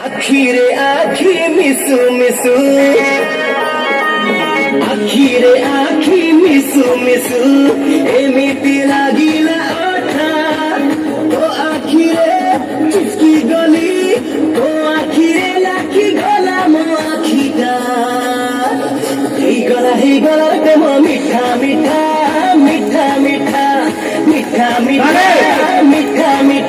আখিরে আখি মিশু মিশু আখিরে আখি মিশু মিশু এমিতি লাগিলা ওঠা তো আখিরে মিচকি গলি তো আখিরে লাখি গলা মো আখিটা এই গলার প্রেম মিঠা মিঠা মিঠা মিঠা মিঠা মিঠা মিঠা মিঠা